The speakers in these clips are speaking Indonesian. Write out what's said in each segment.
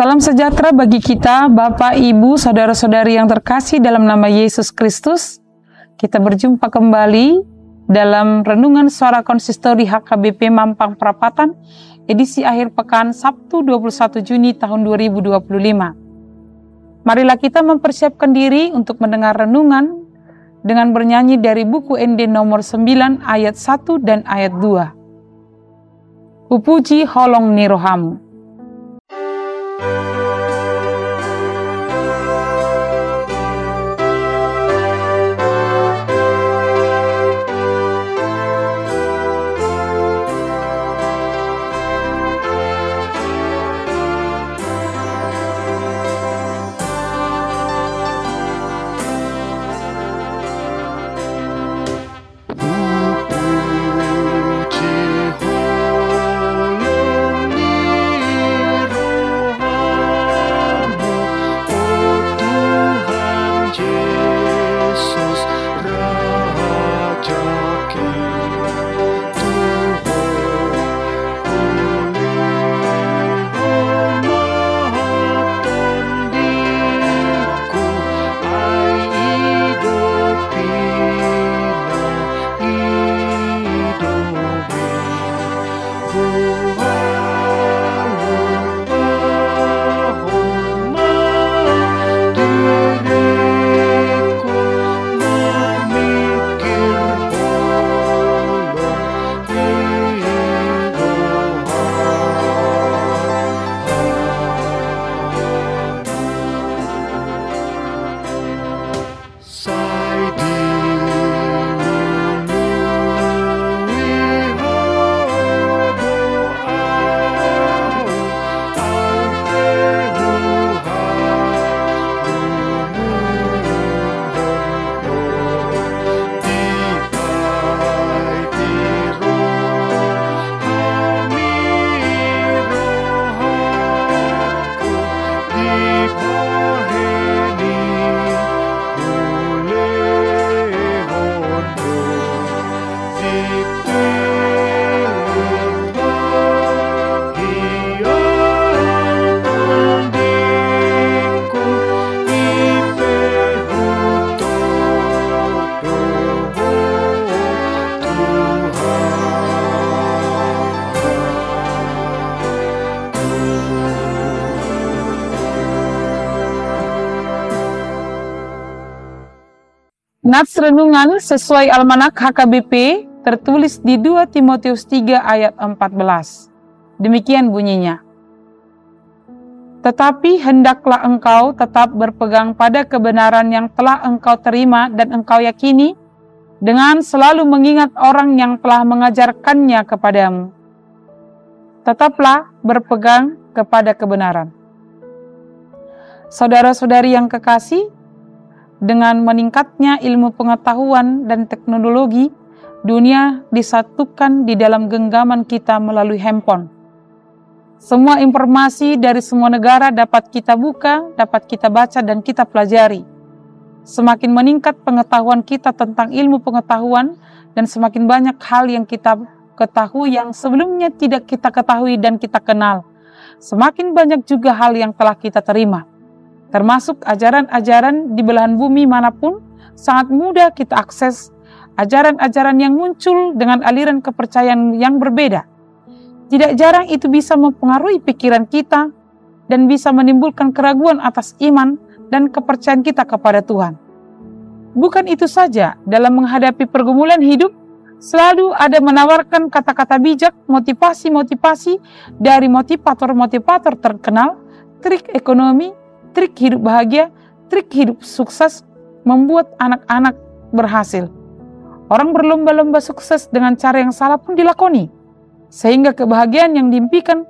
Salam sejahtera bagi kita, Bapak, Ibu, Saudara-saudari yang terkasih dalam nama Yesus Kristus. Kita berjumpa kembali dalam Renungan Suara Konsistori HKBP Mampang Perapatan, edisi akhir pekan Sabtu 21 Juni tahun 2025. Marilah kita mempersiapkan diri untuk mendengar renungan dengan bernyanyi dari buku ND nomor 9 ayat 1 dan ayat 2. Upuji holong ni rohamu. Nats renungan sesuai Almanak HKBP tertulis di 2 Timotius 3 ayat 14. Demikian bunyinya. Tetapi hendaklah engkau tetap berpegang pada kebenaran yang telah engkau terima dan engkau yakini, dengan selalu mengingat orang yang telah mengajarkannya kepadamu. Tetaplah berpegang kepada kebenaran. Saudara-saudari yang kekasih, dengan meningkatnya ilmu pengetahuan dan teknologi, dunia disatukan di dalam genggaman kita melalui handphone. Semua informasi dari semua negara dapat kita buka, dapat kita baca dan kita pelajari. Semakin meningkat pengetahuan kita tentang ilmu pengetahuan dan semakin banyak hal yang kita ketahui yang sebelumnya tidak kita ketahui dan kita kenal. Semakin banyak juga hal yang telah kita terima. Termasuk ajaran-ajaran di belahan bumi manapun, sangat mudah kita akses ajaran-ajaran yang muncul dengan aliran kepercayaan yang berbeda. Tidak jarang itu bisa mempengaruhi pikiran kita dan bisa menimbulkan keraguan atas iman dan kepercayaan kita kepada Tuhan. Bukan itu saja, dalam menghadapi pergumulan hidup, selalu ada menawarkan kata-kata bijak, motivasi-motivasi dari motivator-motivator terkenal, trik ekonomi, trik hidup bahagia, trik hidup sukses, membuat anak-anak berhasil. Orang berlomba-lomba sukses dengan cara yang salah pun dilakoni, sehingga kebahagiaan yang diimpikan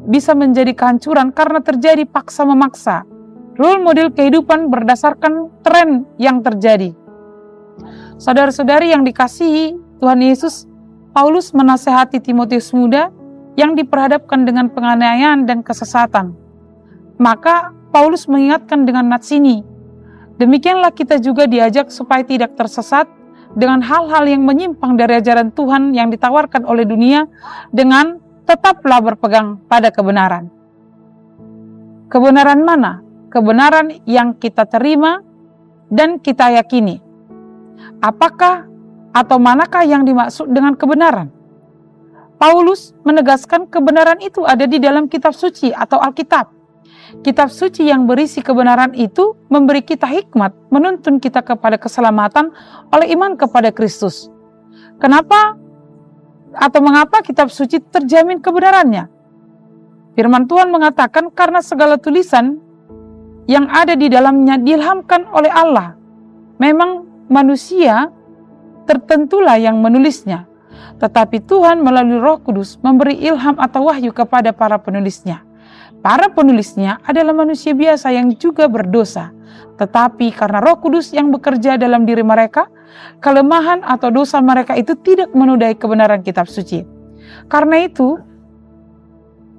bisa menjadi kehancuran karena terjadi paksa memaksa. Role model kehidupan berdasarkan tren yang terjadi. Saudara-saudari yang dikasihi Tuhan Yesus, Paulus menasehati Timotius muda yang diperhadapkan dengan penganiayaan dan kesesatan. Maka Paulus mengingatkan dengan nats ini, demikianlah kita juga diajak supaya tidak tersesat dengan hal-hal yang menyimpang dari ajaran Tuhan yang ditawarkan oleh dunia dengan tetaplah berpegang pada kebenaran. Kebenaran mana? Kebenaran yang kita terima dan kita yakini. Apakah atau manakah yang dimaksud dengan kebenaran? Paulus menegaskan kebenaran itu ada di dalam kitab suci atau Alkitab. Kitab suci yang berisi kebenaran itu memberi kita hikmat, menuntun kita kepada keselamatan oleh iman kepada Kristus. Kenapa atau mengapa kitab suci terjamin kebenarannya? Firman Tuhan mengatakan karena segala tulisan yang ada di dalamnya diilhamkan oleh Allah. Memang manusia tertentulah yang menulisnya, tetapi Tuhan melalui Roh Kudus memberi ilham atau wahyu kepada para penulisnya. Para penulisnya adalah manusia biasa yang juga berdosa, tetapi karena Roh Kudus yang bekerja dalam diri mereka, kelemahan atau dosa mereka itu tidak menodai kebenaran kitab suci. Karena itu,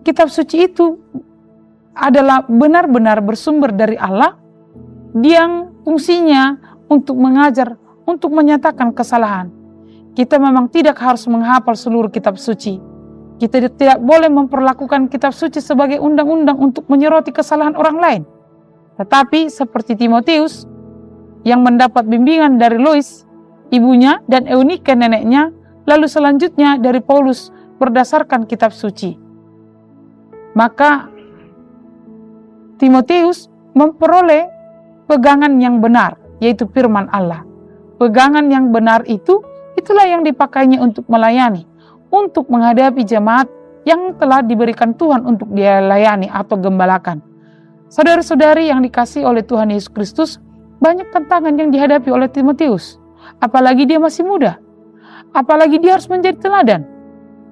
kitab suci itu adalah benar-benar bersumber dari Allah yang fungsinya untuk mengajar, untuk menyatakan kesalahan. Kita memang tidak harus menghafal seluruh kitab suci. Kita tidak boleh memperlakukan kitab suci sebagai undang-undang untuk menyoroti kesalahan orang lain. Tetapi seperti Timotius yang mendapat bimbingan dari Lois, ibunya, dan Eunike, neneknya, lalu selanjutnya dari Paulus berdasarkan kitab suci. Maka Timotius memperoleh pegangan yang benar, yaitu firman Allah. Pegangan yang benar itulah yang dipakainya untuk melayani, untuk menghadapi jemaat yang telah diberikan Tuhan untuk dia layani atau gembalakan. Saudara-saudari yang dikasihi oleh Tuhan Yesus Kristus, banyak tantangan yang dihadapi oleh Timotius. Apalagi dia masih muda, apalagi dia harus menjadi teladan.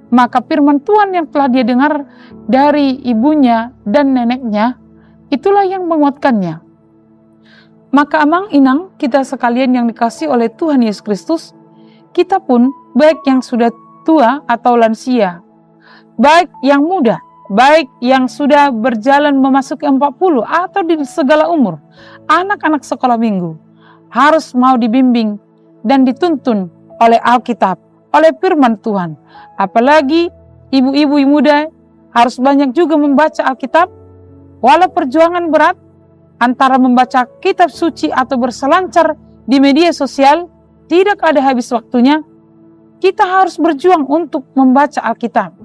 Maka firman Tuhan yang telah dia dengar dari ibunya dan neneknya, itulah yang menguatkannya. Maka amang inang kita sekalian yang dikasihi oleh Tuhan Yesus Kristus, kita pun baik yang sudah tua atau lansia, baik yang muda, baik yang sudah berjalan memasuki 40 atau di segala umur, anak-anak sekolah minggu, harus mau dibimbing dan dituntun oleh Alkitab, oleh firman Tuhan. Apalagi ibu-ibu muda harus banyak juga membaca Alkitab. Walau perjuangan berat antara membaca kitab suci atau berselancar di media sosial, tidak ada habis waktunya. Kita harus berjuang untuk membaca Alkitab.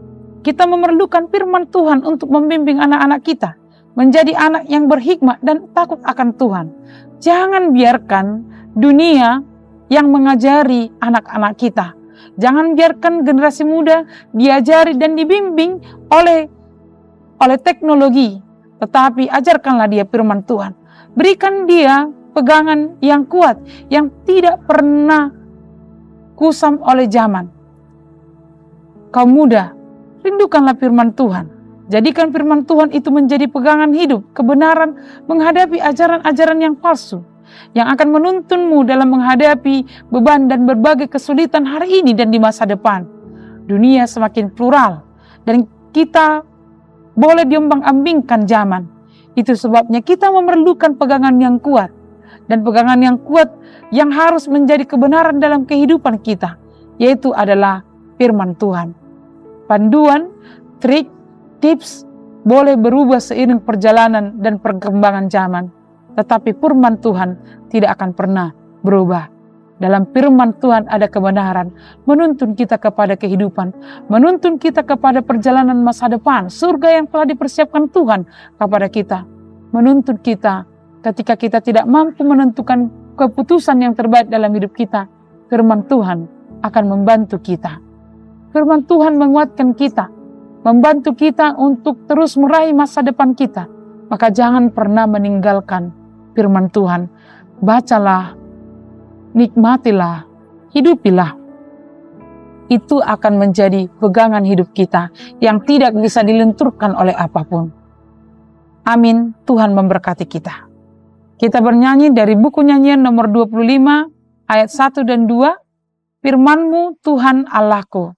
Kita memerlukan firman Tuhan untuk membimbing anak-anak kita menjadi anak yang berhikmat dan takut akan Tuhan. Jangan biarkan dunia yang mengajari anak-anak kita. Jangan biarkan generasi muda diajari dan dibimbing oleh teknologi, tetapi ajarkanlah dia firman Tuhan. Berikan dia pegangan yang kuat, yang tidak pernah kusam oleh zaman. Kaum muda, rindukanlah firman Tuhan. Jadikan firman Tuhan itu menjadi pegangan hidup, kebenaran menghadapi ajaran-ajaran yang palsu, yang akan menuntunmu dalam menghadapi beban dan berbagai kesulitan hari ini dan di masa depan. Dunia semakin plural dan kita boleh diombang-ambingkan zaman. Itu sebabnya kita memerlukan pegangan yang kuat, dan pegangan yang kuat yang harus menjadi kebenaran dalam kehidupan kita, yaitu adalah firman Tuhan. Panduan, trik, tips boleh berubah seiring perjalanan dan perkembangan zaman, tetapi firman Tuhan tidak akan pernah berubah. Dalam firman Tuhan ada kebenaran, menuntun kita kepada kehidupan, menuntun kita kepada perjalanan masa depan, surga yang telah dipersiapkan Tuhan kepada kita, menuntun kita ketika kita tidak mampu menentukan keputusan yang terbaik dalam hidup kita. Firman Tuhan akan membantu kita. Firman Tuhan menguatkan kita, membantu kita untuk terus meraih masa depan kita. Maka jangan pernah meninggalkan firman Tuhan. Bacalah, nikmatilah, hidupilah. Itu akan menjadi pegangan hidup kita yang tidak bisa dilenturkan oleh apapun. Amin. Tuhan memberkati kita. Kita bernyanyi dari buku nyanyian nomor 25 ayat 1 dan 2. Firman-Mu Tuhan Allahku.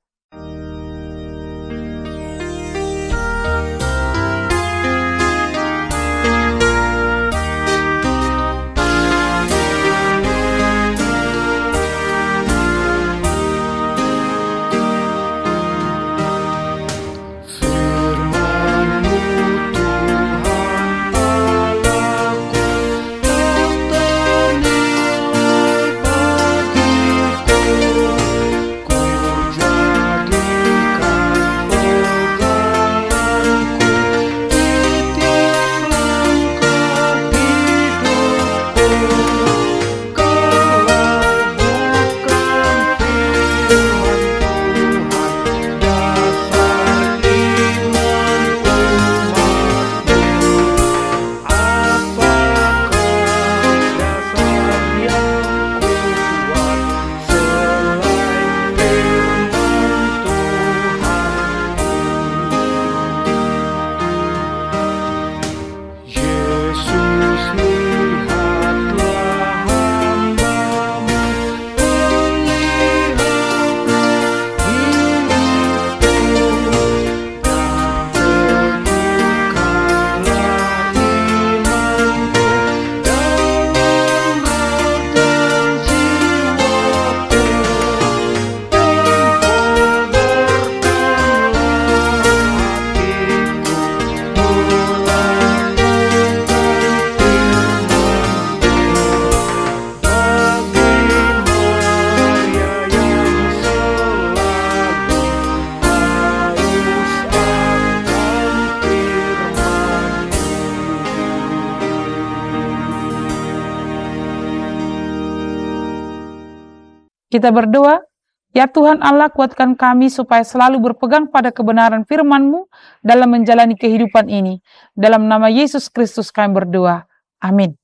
Kita berdoa, ya Tuhan Allah, kuatkan kami supaya selalu berpegang pada kebenaran firman-Mu dalam menjalani kehidupan ini. Dalam nama Yesus Kristus kami berdoa. Amin.